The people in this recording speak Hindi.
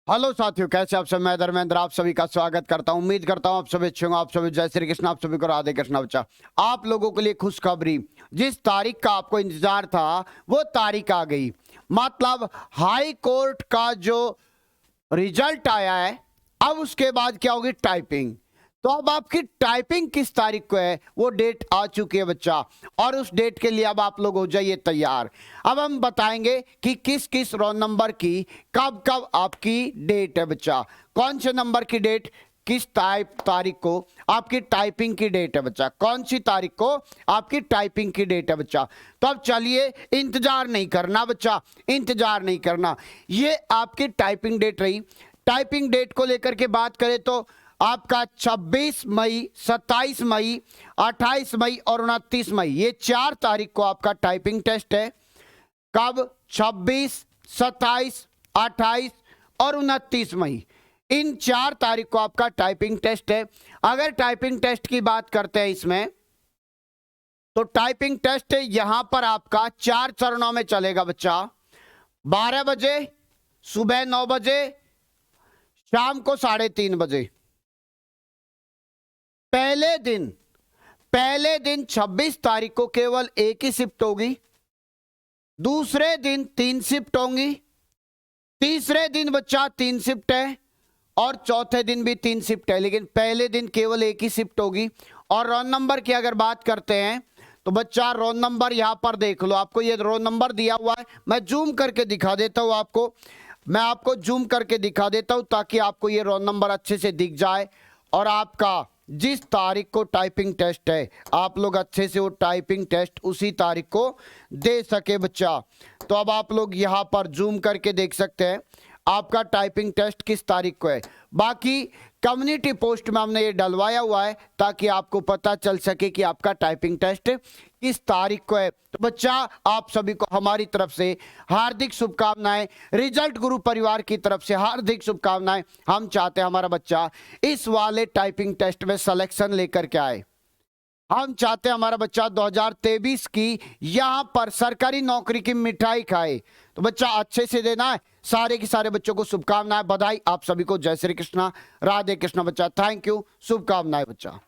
हेलो साथियों, कैसे आप सब। मैं धर्मेंद्र आप सभी का स्वागत करता हूं। उम्मीद करता हूं आप सभी अच्छे होंगे। आप सभी जय श्री कृष्ण, आप सभी को राधे कृष्ण। बच्चा, आप लोगों के लिए खुशखबरी, जिस तारीख का आपको इंतजार था वो तारीख आ गई। मतलब हाई कोर्ट का जो रिजल्ट आया है, अब उसके बाद क्या होगी, टाइपिंग। तो अब आपकी टाइपिंग किस तारीख को है वो डेट आ चुकी है बच्चा, और उस डेट के लिए अब आप लोग हो जाइए तैयार। अब हम बताएंगे कि किस किस रोल नंबर की कब कब आपकी डेट है बच्चा। कौन से नंबर की डेट, किस तारीख को आपकी टाइपिंग की डेट है बच्चा, कौन सी तारीख को आपकी टाइपिंग की डेट है बच्चा। तो अब चलिए, इंतजार नहीं करना बच्चा, इंतजार नहीं करना। ये आपकी टाइपिंग डेट रही। टाइपिंग डेट को लेकर के बात करें तो आपका 26 मई, 27 मई, 28 मई और 29 मई, ये 4 तारीख को आपका टाइपिंग टेस्ट है। कब? 26, 27, 28 और 29 मई, इन 4 तारीख को आपका टाइपिंग टेस्ट है। अगर टाइपिंग टेस्ट की बात करते हैं इसमें, तो टाइपिंग टेस्ट यहां पर आपका 4 चरणों में चलेगा बच्चा। 12 बजे, सुबह 9 बजे, शाम को 3:30 बजे। पहले दिन 26 तारीख को केवल एक ही शिफ्ट होगी। दूसरे दिन 3 शिफ्ट होंगी। तीसरे दिन बच्चा 3 शिफ्ट है, और चौथे दिन भी 3 शिफ्ट है, लेकिन पहले दिन केवल एक ही शिफ्ट होगी। और रोल नंबर की अगर बात करते हैं तो बच्चा रोल नंबर यहां पर देख लो, आपको ये रोल नंबर दिया हुआ है। मैं जूम करके दिखा देता हूं आपको, मैं आपको जूम करके दिखा देता हूं ताकि आपको ये रोल नंबर अच्छे से दिख जाए, और आपका जिस तारीख को टाइपिंग टेस्ट है आप लोग अच्छे से वो टाइपिंग टेस्ट उसी तारीख को दे सके बच्चा। तो अब आप लोग यहां पर जूम करके देख सकते हैं आपका टाइपिंग टेस्ट किस तारीख को है। बाकी कम्युनिटी पोस्ट में हमने ये डलवाया हुआ है ताकि आपको पता चल सके कि आपका टाइपिंग टेस्ट किस तारीख को है। तो बच्चा, आप सभी को हमारी तरफ से हार्दिक शुभकामनाएं, रिजल्ट गुरु परिवार की तरफ से हार्दिक शुभकामनाएं। हम चाहते हैं हमारा बच्चा इस वाले टाइपिंग टेस्ट में सिलेक्शन लेकर के आए। हम चाहते हैं हमारा बच्चा 2023 की यहां पर सरकारी नौकरी की मिठाई खाए। तो बच्चा अच्छे से देना है। सारे के सारे बच्चों को शुभकामनाएं, बधाई। आप सभी को जय श्री कृष्णा, राधे कृष्णा बच्चा। थैंक यू, शुभकामनाएं बच्चा।